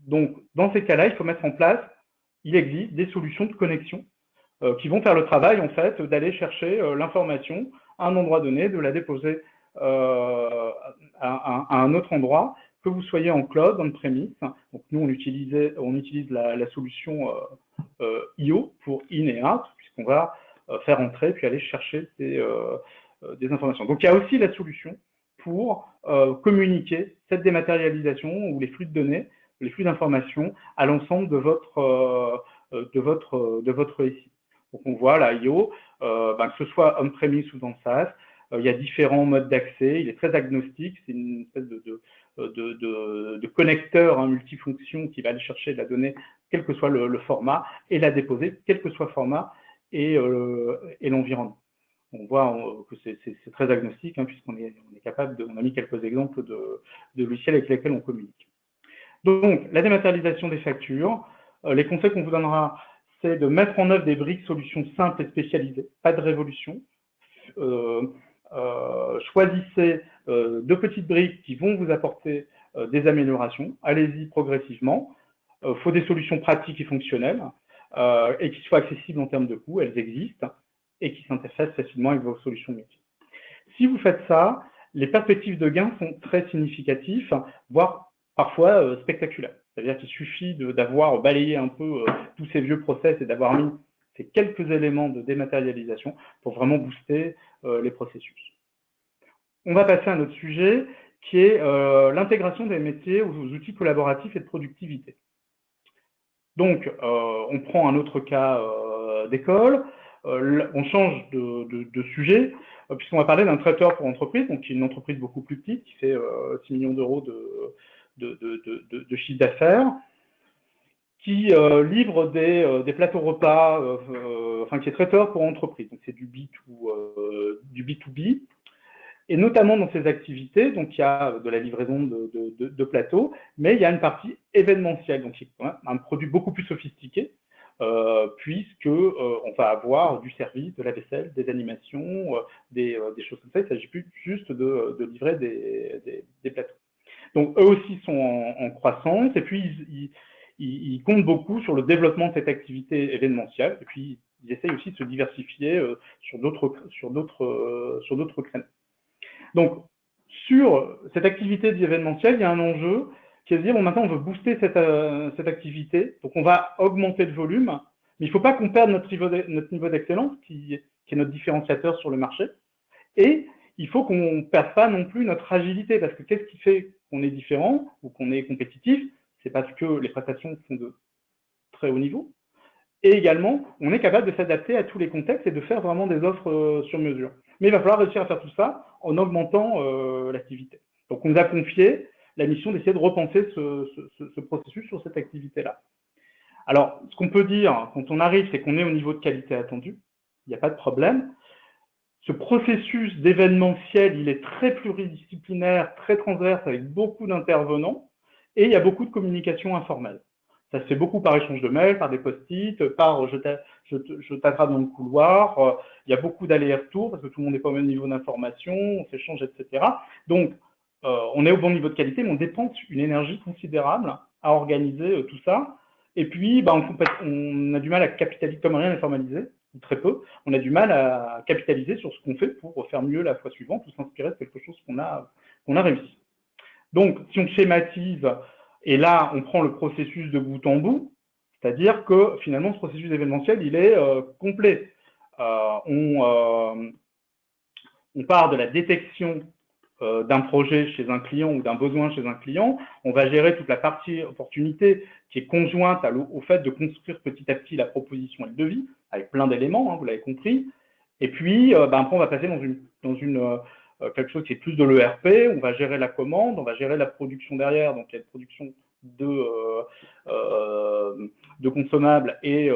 Donc, dans ces cas-là, il faut mettre en place, il existe des solutions de connexion qui vont faire le travail, en fait, d'aller chercher l'information à un endroit donné, de la déposer à un autre endroit, que vous soyez en cloud, on-premise. Donc, nous, on utilise la solution IO pour in et out, puisqu'on va faire entrer puis aller chercher des informations. Donc, il y a aussi la solution pour communiquer cette dématérialisation ou les flux de données, les flux d'informations à l'ensemble de votre SI. Donc on voit là, IO, que ce soit on-premise ou dans SaaS, il y a différents modes d'accès, il est très agnostique, c'est une espèce de connecteur multifonction qui va aller chercher de la donnée, quel que soit le format, et la déposer, quel que soit le format et l'environnement. On voit que c'est très agnostique, puisqu'on est capable on a mis quelques exemples de logiciels avec lesquels on communique. Donc, la dématérialisation des factures, les conseils qu'on vous donnera, c'est de mettre en œuvre des briques solutions simples et spécialisées, pas de révolution. Choisissez de petites briques qui vont vous apporter des améliorations. Allez-y progressivement. Il faut des solutions pratiques et fonctionnelles et qui soient accessibles en termes de coûts. Elles existent et qui s'interfacent facilement avec vos solutions métiers. si vous faites ça, les perspectives de gains sont très significatives, voire parfois spectaculaires. C'est-à-dire qu'il suffit d'avoir balayé un peu tous ces vieux process et d'avoir mis ces quelques éléments de dématérialisation pour vraiment booster les processus. On va passer à un autre sujet qui est l'intégration des métiers aux outils collaboratifs et de productivité. Donc, on prend un autre cas d'école, on change de sujet, puisqu'on va parler d'un traiteur pour entreprise, donc qui est une entreprise beaucoup plus petite, qui fait 6 millions d'euros de chiffre d'affaires, qui livre des plateaux repas, enfin qui est traiteur pour entreprise, donc c'est du B2B, et notamment dans ces activités, donc il y a de la livraison de plateaux, mais il y a une partie événementielle, donc c'est un produit beaucoup plus sophistiqué, puisque on va avoir du service, de la vaisselle, des animations, des choses comme ça. Il ne s'agit plus juste de livrer des plateaux. Donc eux aussi sont en croissance, et puis ils comptent beaucoup sur le développement de cette activité événementielle, et puis ils essayent aussi de se diversifier sur d'autres créneaux. Donc, sur cette activité d'événementiel, il y a un enjeu qui est de dire, bon, maintenant, on veut booster cette activité, donc on va augmenter le volume, mais il ne faut pas qu'on perde notre niveau d'excellence, qui est notre différenciateur sur le marché, et il faut qu'on ne perde pas non plus notre agilité, parce que qu'est-ce qui fait qu'on est différent ou qu'on est compétitif? C'est parce que les prestations sont de très haut niveau, et également, on est capable de s'adapter à tous les contextes et de faire vraiment des offres sur mesure. Mais il va falloir réussir à faire tout ça en augmentant l'activité. Donc, on nous a confié la mission d'essayer de repenser ce processus sur cette activité-là. Alors, ce qu'on peut dire quand on arrive, c'est qu'on est au niveau de qualité attendu. Il n'y a pas de problème. Ce processus d'événementiel, il est très pluridisciplinaire, très transverse, avec beaucoup d'intervenants, et il y a beaucoup de communication informelle. Ça se fait beaucoup par échange de mails, par des post-it, par je t'attrape dans le couloir. Il y a beaucoup d'allers-retours parce que tout le monde n'est pas au même niveau d'information, on s'échange, etc. Donc, on est au bon niveau de qualité, mais on dépense une énergie considérable à organiser tout ça. Et puis, on a du mal à capitaliser, comme rien n'est formalisé, ou très peu, on a du mal à capitaliser sur ce qu'on fait pour faire mieux la fois suivante ou s'inspirer de quelque chose qu'on a réussi. Donc, si on schématise, et là, on prend le processus de bout en bout, c'est-à-dire que finalement, ce processus événementiel, il est complet. On part de la détection d'un projet chez un client ou d'un besoin chez un client, on va gérer toute la partie opportunité qui est conjointe au fait de construire petit à petit la proposition et le devis, avec plein d'éléments, vous l'avez compris. Et puis, après, on va passer dans quelque chose qui est plus de l'ERP, on va gérer la commande, on va gérer la production derrière, donc il y a une production de consommables et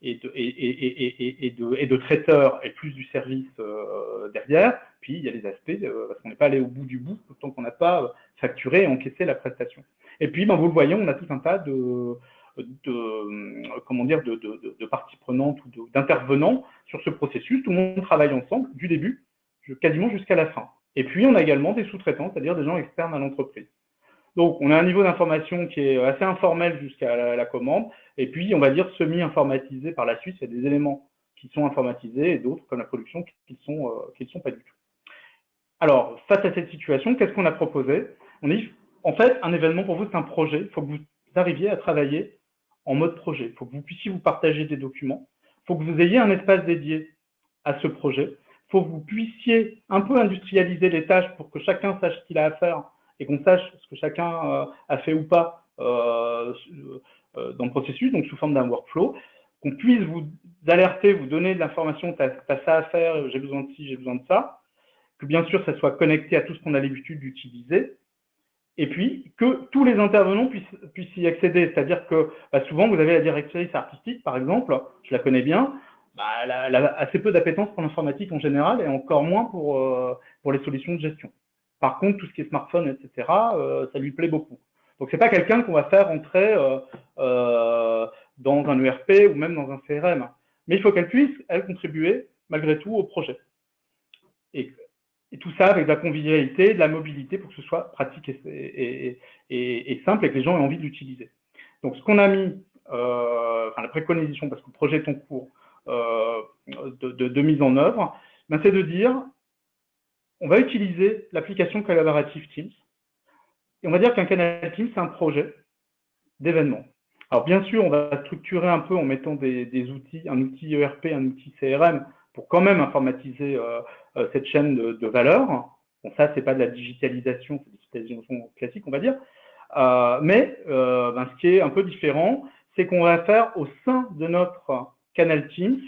de traiteurs et plus du service derrière. Puis il y a les aspects, parce qu'on n'est pas allé au bout du bout, tant qu'on n'a pas facturé et encaissé la prestation. Et puis, vous le voyez, on a tout un tas de parties prenantes ou d'intervenants sur ce processus. Tout le monde travaille ensemble du début quasiment jusqu'à la fin. Et puis, on a également des sous-traitants, c'est-à-dire des gens externes à l'entreprise. Donc, on a un niveau d'information qui est assez informel jusqu'à la commande, et puis, on va dire semi-informatisé par la suite. Il y a des éléments qui sont informatisés et d'autres, comme la production, qui ne sont pas du tout. Alors, face à cette situation, qu'est-ce qu'on a proposé? On dit, en fait, un événement pour vous, c'est un projet. Il faut que vous arriviez à travailler en mode projet. Il faut que vous puissiez vous partager des documents. Il faut que vous ayez un espace dédié à ce projet. Il faut que vous puissiez un peu industrialiser les tâches pour que chacun sache ce qu'il a à faire et qu'on sache ce que chacun a fait ou pas dans le processus, donc sous forme d'un workflow, qu'on puisse vous alerter, vous donner de l'information, tu as ça à faire, j'ai besoin de ci, j'ai besoin de ça, que bien sûr ça soit connecté à tout ce qu'on a l'habitude d'utiliser, et puis que tous les intervenants puissent y accéder. C'est-à-dire que souvent vous avez la directrice artistique, par exemple, je la connais bien, elle a assez peu d'appétence pour l'informatique en général, et encore moins pour les solutions de gestion. Par contre, tout ce qui est smartphone, etc., ça lui plaît beaucoup. Donc, c'est pas quelqu'un qu'on va faire entrer dans un ERP ou même dans un CRM. Mais il faut qu'elle puisse, elle, contribuer malgré tout au projet. Et tout ça avec de la convivialité, de la mobilité pour que ce soit pratique et simple et que les gens aient envie de l'utiliser. Donc, ce qu'on a mis, la préconisation, parce que le projet est en cours de mise en œuvre, c'est de dire on va utiliser l'application collaborative Teams. Et on va dire qu'un canal Teams, c'est un projet d'événement. Alors bien sûr, on va structurer un peu en mettant des outils, un outil ERP, un outil CRM, pour quand même informatiser cette chaîne de valeur. Bon, ça, c'est pas de la digitalisation, c'est de la digitalisation classique, on va dire. Ce qui est un peu différent, c'est qu'on va faire au sein de notre canal Teams,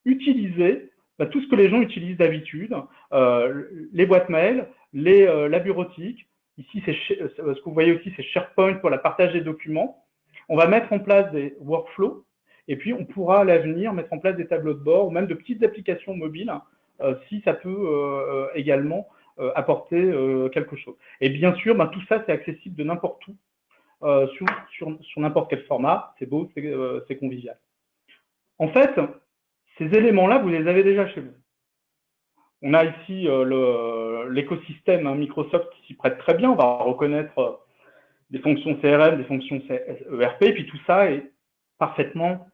utiliser tout ce que les gens utilisent d'habitude, les boîtes mail, la bureautique. Ici, ce que vous voyez aussi, c'est SharePoint pour la partage des documents. On va mettre en place des workflows et puis on pourra à l'avenir mettre en place des tableaux de bord ou même de petites applications mobiles si ça peut également apporter quelque chose. Et bien sûr, tout ça, c'est accessible de n'importe où, sur n'importe quel format. C'est beau, c'est convivial. En fait, ces éléments-là, vous les avez déjà chez vous. On a ici l'écosystème Microsoft qui s'y prête très bien. On va reconnaître des fonctions CRM, des fonctions ERP, et puis tout ça est parfaitement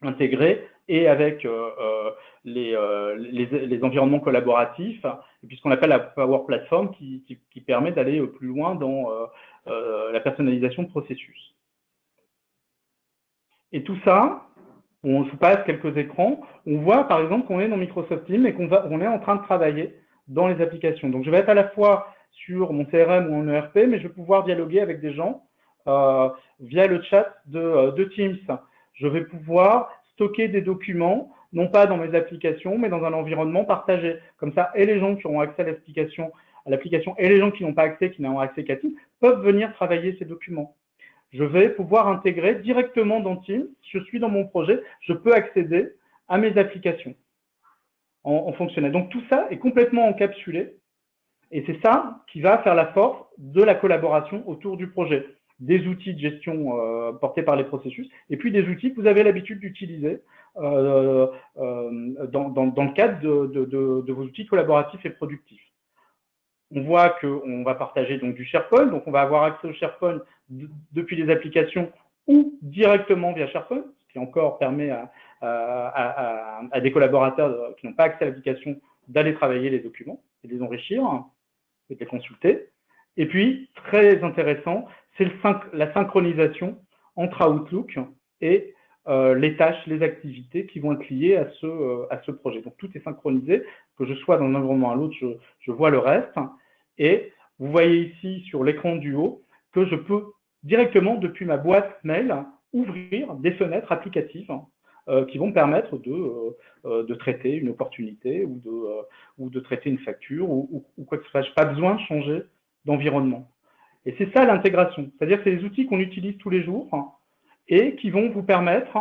intégré et avec les environnements collaboratifs, et puis ce qu'on appelle la Power Platform qui permet d'aller plus loin dans la personnalisation de processus. Et tout ça, on se passe quelques écrans, on voit par exemple qu'on est dans Microsoft Teams et qu'on est en train de travailler dans les applications. Donc je vais être à la fois sur mon CRM ou en ERP, mais je vais pouvoir dialoguer avec des gens via le chat de Teams. Je vais pouvoir stocker des documents, non pas dans mes applications, mais dans un environnement partagé. Comme ça, et les gens qui auront accès à l'application, et les gens qui n'ont pas accès, qui n'ont accès qu'à Teams, peuvent venir travailler ces documents. Je vais pouvoir intégrer directement dans Teams, je suis dans mon projet, je peux accéder à mes applications en fonctionnel. Donc tout ça est complètement encapsulé et c'est ça qui va faire la force de la collaboration autour du projet. Des outils de gestion portés par les processus et puis des outils que vous avez l'habitude d'utiliser dans le cadre de vos outils collaboratifs et productifs. On voit qu'on va partager donc du SharePoint, donc on va avoir accès au SharePoint depuis les applications ou directement via SharePoint, ce qui encore permet à des collaborateurs qui n'ont pas accès à l'application d'aller travailler les documents et de les enrichir et de les consulter. Et puis, très intéressant, c'est la synchronisation entre Outlook et les tâches, les activités qui vont être liées à ce projet. Donc, tout est synchronisé. Que je sois d'un environnement à l'autre, je vois le reste. Et vous voyez ici sur l'écran du haut que je peux directement, depuis ma boîte mail, ouvrir des fenêtres applicatives qui vont me permettre de traiter une opportunité ou de traiter une facture ou quoi que ce soit. Je n'ai pas besoin de changer d'environnement. Et c'est ça l'intégration. C'est-à-dire que c'est des outils qu'on utilise tous les jours et qui vont vous permettre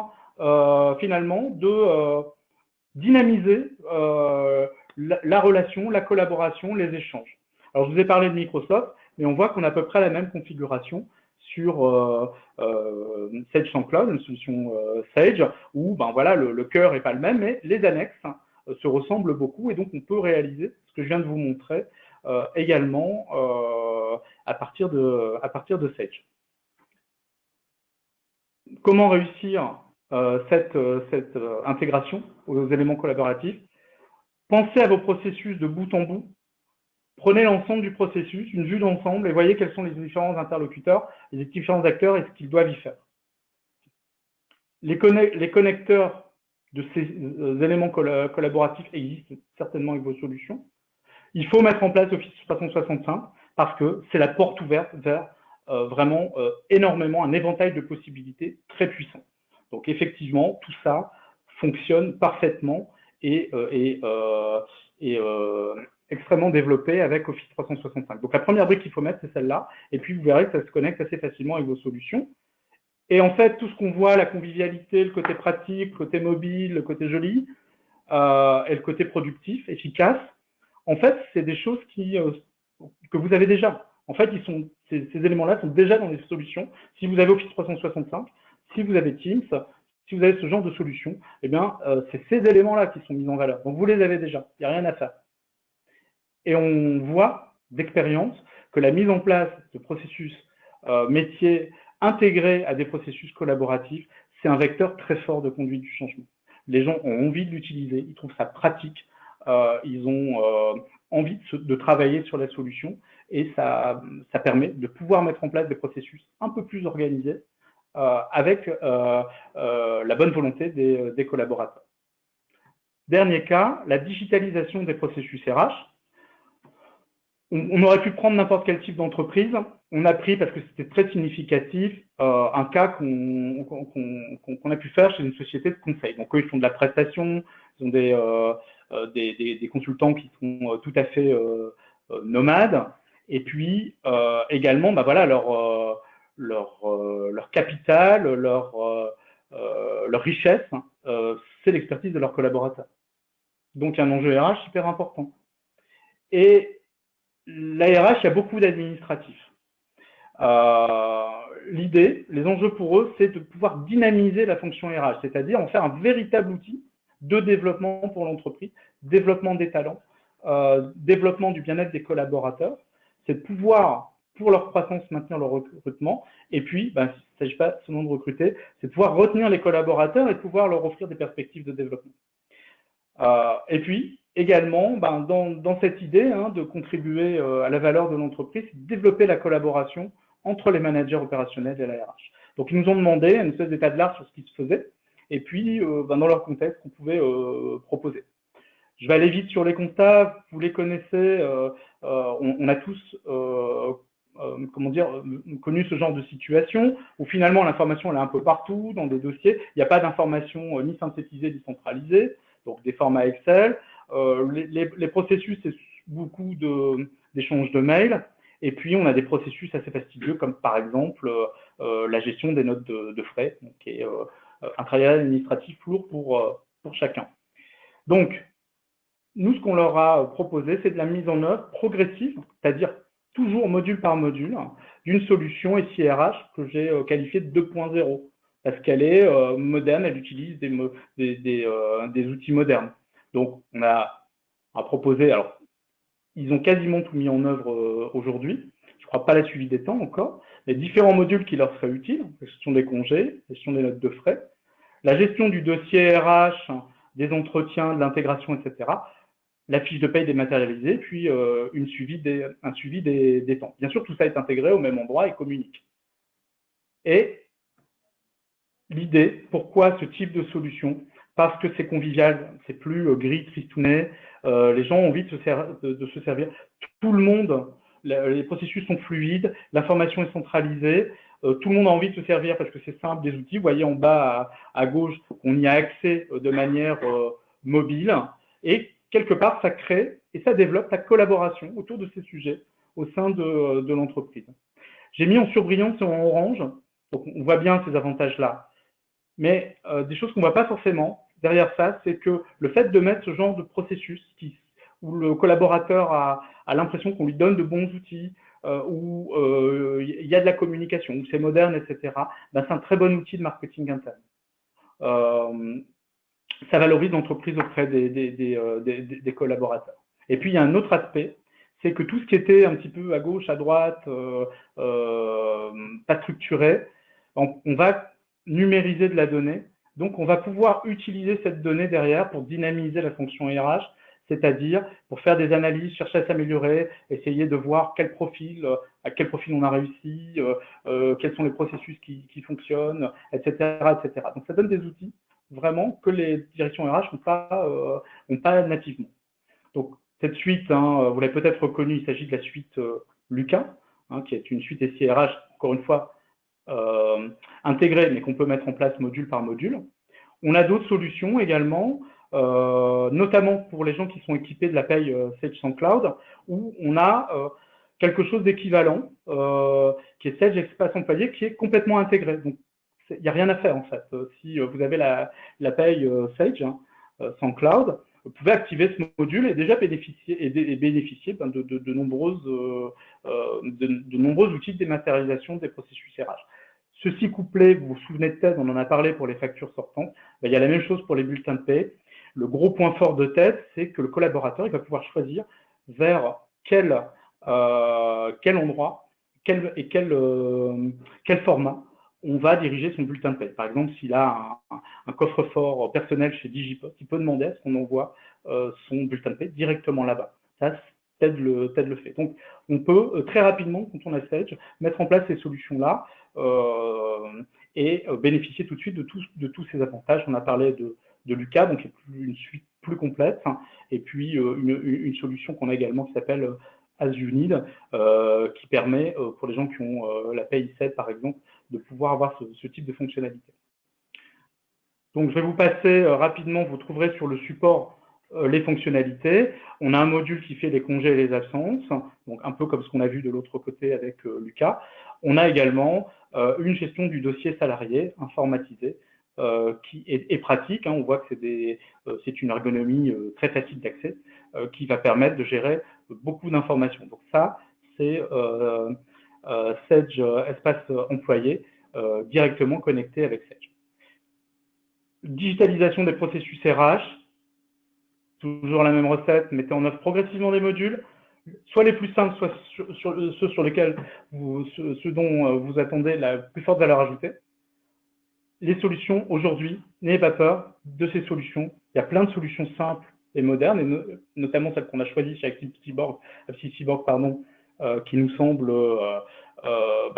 finalement de dynamiser la relation, la collaboration, les échanges. Alors, je vous ai parlé de Microsoft, mais on voit qu'on a à peu près la même configuration sur Sage Cloud, une solution Sage, où voilà, le cœur n'est pas le même, mais les annexes se ressemblent beaucoup, et donc on peut réaliser ce que je viens de vous montrer également à partir de Sage. Comment réussir cette intégration aux éléments collaboratifs? Pensez à vos processus de bout en bout. Prenez l'ensemble du processus, une vue d'ensemble, et voyez quels sont les différents interlocuteurs, les différents acteurs et ce qu'ils doivent y faire. Les connecteurs de ces éléments collaboratifs existent certainement avec vos solutions. Il faut mettre en place Office 365 parce que c'est la porte ouverte vers vraiment énormément un éventail de possibilités très puissant. Donc effectivement, tout ça fonctionne parfaitement et extrêmement développé avec Office 365. Donc la première brique qu'il faut mettre, c'est celle-là, et puis vous verrez que ça se connecte assez facilement avec vos solutions. Et en fait, tout ce qu'on voit, la convivialité, le côté pratique, le côté mobile, le côté joli, et le côté productif, efficace, en fait, c'est des choses que vous avez déjà. En fait, ces éléments-là sont déjà dans les solutions. Si vous avez Office 365, si vous avez Teams, si vous avez ce genre de solution, eh bien, c'est ces éléments-là qui sont mis en valeur. Donc, vous les avez déjà. Il n'y a rien à faire. Et on voit d'expérience que la mise en place de processus métiers intégrés à des processus collaboratifs, c'est un vecteur très fort de conduite du changement. Les gens ont envie de l'utiliser, ils trouvent ça pratique, ils ont envie de travailler sur la solution, et ça permet de pouvoir mettre en place des processus un peu plus organisés avec la bonne volonté des collaborateurs. Dernier cas, la digitalisation des processus RH. On aurait pu prendre n'importe quel type d'entreprise. On a pris, parce que c'était très significatif, un cas qu'on a pu faire chez une société de conseil. Donc, eux, ils font de la prestation, ils ont des consultants qui sont tout à fait nomades. Et puis, également, bah voilà, leur capital, leur richesse, c'est l'expertise de leurs collaborateurs. Donc, un enjeu RH hyper important. Et la RH, il y a beaucoup d'administratifs. L'idée, les enjeux pour eux, c'est de pouvoir dynamiser la fonction RH, c'est-à-dire en faire un véritable outil de développement pour l'entreprise, développement des talents, développement du bien-être des collaborateurs. C'est de pouvoir, pour leur croissance, maintenir leur recrutement. Et puis, il ne s'agit pas seulement de recruter, c'est de pouvoir retenir les collaborateurs et de pouvoir leur offrir des perspectives de développement. Et puis, également, dans cette idée de contribuer à la valeur de l'entreprise, développer la collaboration entre les managers opérationnels et la RH. Donc, ils nous ont demandé une espèce d'état de l'art sur ce qui se faisait, et puis, dans leur contexte, qu'on pouvait proposer. Je vais aller vite sur les constats, vous les connaissez, on a tous connu ce genre de situation où finalement l'information elle est un peu partout dans des dossiers, il n'y a pas d'information ni synthétisée ni centralisée, donc des formats Excel. Les processus, c'est beaucoup d'échanges de mails. Et puis, on a des processus assez fastidieux, comme par exemple la gestion des notes de frais, qui est un travail administratif lourd pour chacun. Donc, nous, ce qu'on leur a proposé, c'est de la mise en œuvre progressive, c'est-à-dire toujours module par module, d'une solution SIRH que j'ai qualifiée de 2.0, parce qu'elle est moderne, elle utilise des outils modernes. Donc, on a proposé, alors, ils ont quasiment tout mis en œuvre aujourd'hui, je ne crois pas la suivi des temps encore, les différents modules qui leur seraient utiles, la gestion des congés, la gestion des notes de frais, la gestion du dossier RH, des entretiens, de l'intégration, etc., la fiche de paye dématérialisée, puis un suivi des temps. Bien sûr, tout ça est intégré au même endroit et communique. Et l'idée, pourquoi ce type de solution? Parce que c'est convivial, c'est plus gris, tristounet, les gens ont envie de se servir. Tout le monde, les processus sont fluides, l'information est centralisée, tout le monde a envie de se servir parce que c'est simple, des outils. Vous voyez en bas à gauche, on y a accès de manière mobile. Et quelque part, ça crée et ça développe la collaboration autour de ces sujets au sein de l'entreprise. J'ai mis en surbrillance et en orange, donc on voit bien ces avantages-là. Mais des choses qu'on ne voit pas forcément derrière ça, c'est que le fait de mettre ce genre de processus où le collaborateur a l'impression qu'on lui donne de bons outils, où il y a de la communication, où c'est moderne, etc., c'est un très bon outil de marketing interne. Ça valorise l'entreprise auprès des collaborateurs. Et puis, il y a un autre aspect, c'est que tout ce qui était un petit peu à gauche, à droite, pas structuré, on va numériser de la donnée. Donc, on va pouvoir utiliser cette donnée derrière pour dynamiser la fonction RH, c'est-à-dire pour faire des analyses, chercher à s'améliorer, essayer de voir à quel profil on a réussi, quels sont les processus qui fonctionnent, etc., etc. Donc, ça donne des outils vraiment que les directions RH n'ont pas nativement. Donc, cette suite, vous l'avez peut-être reconnue, il s'agit de la suite Lucas, qui est une suite SIRH, encore une fois, intégrée, mais qu'on peut mettre en place module par module. On a d'autres solutions également, notamment pour les gens qui sont équipés de la paye Sage Cloud, où on a quelque chose d'équivalent, qui est Sage Espace Employé, qui est complètement intégré. Donc, il n'y a rien à faire en fait. Si vous avez la paye Sage sans cloud, vous pouvez activer ce module et déjà bénéficier de nombreux outils de dématérialisation des processus RH. Ceci couplé, vous vous souvenez de TED, on en a parlé pour les factures sortantes, il y a la même chose pour les bulletins de paie. Le gros point fort de TED, c'est que le collaborateur il va pouvoir choisir vers quel endroit quel format on va diriger son bulletin de paie. Par exemple, s'il a un coffre-fort personnel chez Digipost, il peut demander à ce qu'on envoie son bulletin de paie directement là-bas. Ça, TED le fait. Donc, on peut très rapidement, quand on a Sage, mettre en place ces solutions-là et bénéficier tout de suite de tous ces avantages. On a parlé de Lucas, donc une suite plus complète, hein, et puis une solution qu'on a également qui s'appelle As You Need, qui permet pour les gens qui ont la PI7 par exemple, de pouvoir avoir ce type de fonctionnalité. Donc je vais vous passer rapidement, vous trouverez sur le support les fonctionnalités. On a un module qui fait les congés et les absences, donc un peu comme ce qu'on a vu de l'autre côté avec Lucas. On a également une gestion du dossier salarié informatisé qui est pratique, hein. On voit que c'est une ergonomie très facile d'accès qui va permettre de gérer beaucoup d'informations. Donc ça, c'est Sage Espace Employé directement connecté avec Sage. Digitalisation des processus RH, toujours la même recette, mettez en œuvre progressivement des modules, soit les plus simples, soit ceux sur lesquels ceux dont vous attendez la plus forte valeur ajoutée. Les solutions, aujourd'hui, n'ayez pas peur de ces solutions. Il y a plein de solutions simples et modernes, et notamment celles qu'on a choisies chez AppSyBorg, qui nous semblent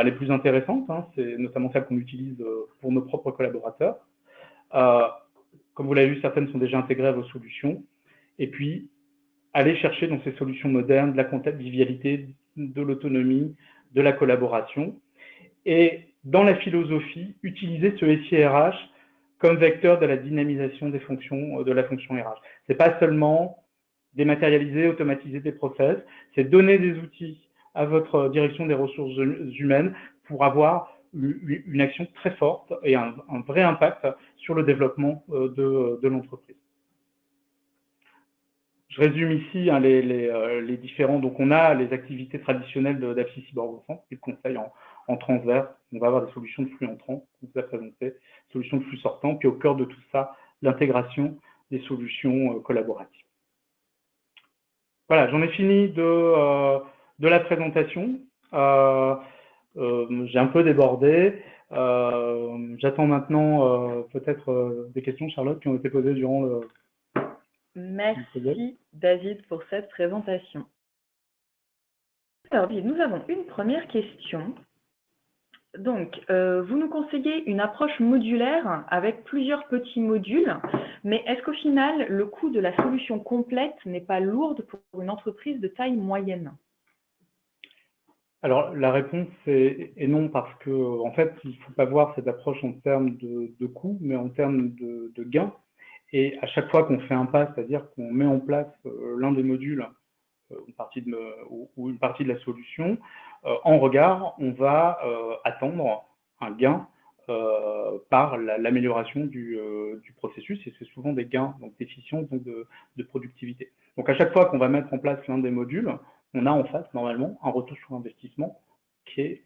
les plus intéressantes, hein. C'est notamment celles qu'on utilise pour nos propres collaborateurs. Comme vous l'avez vu, certaines sont déjà intégrées à vos solutions. Et puis, allez chercher dans ces solutions modernes de la convivialité, de l'autonomie, de la collaboration. Et dans la philosophie, utilisez ce SIRH comme vecteur de la dynamisation des fonctions, de la fonction RH. Ce n'est pas seulement dématérialiser, automatiser des process, c'est donner des outils à votre direction des ressources humaines pour avoir une action très forte et un vrai impact sur le développement de l'entreprise. Je résume ici hein, les différents. Donc, on a les activités traditionnelles d'AppSyBorg au centre, et le conseil en transverse. On va avoir des solutions de flux entrants, qu'on vous a présenté, solutions de flux sortants, puis au cœur de tout ça, l'intégration des solutions collaboratives. Voilà, j'en ai fini de la présentation. J'ai un peu débordé. J'attends maintenant peut-être des questions, Charlotte, qui ont été posées durant le... Merci David pour cette présentation. Alors nous avons une première question. Donc, vous nous conseillez une approche modulaire avec plusieurs petits modules, mais est-ce qu'au final, le coût de la solution complète n'est pas lourde pour une entreprise de taille moyenne? Alors, la réponse est non, parce que en fait, il ne faut pas voir cette approche en termes de coût, mais en termes de gains. Et à chaque fois qu'on fait un pas, c'est-à-dire qu'on met en place l'un des modules ou une partie de la solution, en regard, on va attendre un gain par l'amélioration du processus, et c'est souvent des gains d'efficience, donc de productivité. Donc à chaque fois qu'on va mettre en place l'un des modules, on a en face normalement un retour sur investissement qui est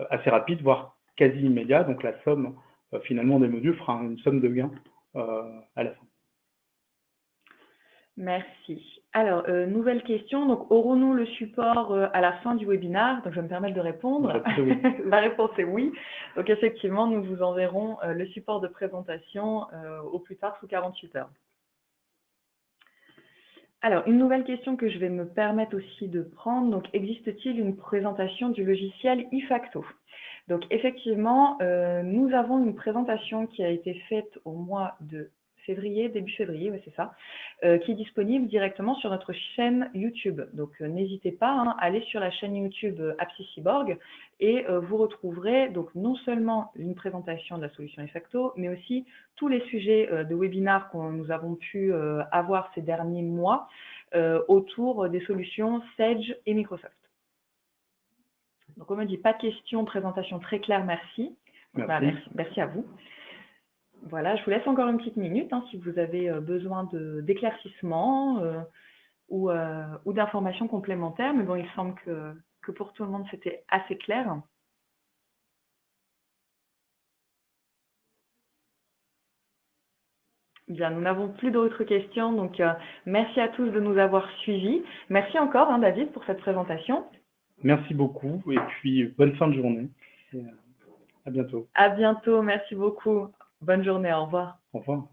assez rapide, voire quasi immédiat. Donc la somme finalement des modules fera une somme de gains à la fin. Merci. Alors, nouvelle question. Donc, aurons-nous le support à la fin du webinaire? Donc, je vais me permettre de répondre. Oui. La réponse est oui. Donc, effectivement, nous vous enverrons le support de présentation au plus tard sous 48 heures. Alors, une nouvelle question que je vais me permettre aussi de prendre. Donc, existe-t-il une présentation du logiciel eFacto? Donc, effectivement, nous avons une présentation qui a été faite au mois de février, début février, ouais, c'est ça, qui est disponible directement sur notre chaîne YouTube. Donc, n'hésitez pas à aller sur la chaîne YouTube AppSyBorg et vous retrouverez donc non seulement une présentation de la solution eFacto, mais aussi tous les sujets de webinaire que nous avons pu avoir ces derniers mois autour des solutions Sage et Microsoft. Donc, on me dit pas de questions, présentation très claire, merci. Merci. Merci à vous. Voilà, je vous laisse encore une petite minute hein, si vous avez besoin d'éclaircissement ou d'informations complémentaires, mais bon, il semble que pour tout le monde, c'était assez clair. Bien, nous n'avons plus d'autres questions, donc merci à tous de nous avoir suivis. Merci encore, hein, David, pour cette présentation. Merci beaucoup, et puis bonne fin de journée. Et à bientôt. À bientôt, merci beaucoup. Bonne journée, au revoir. Au revoir.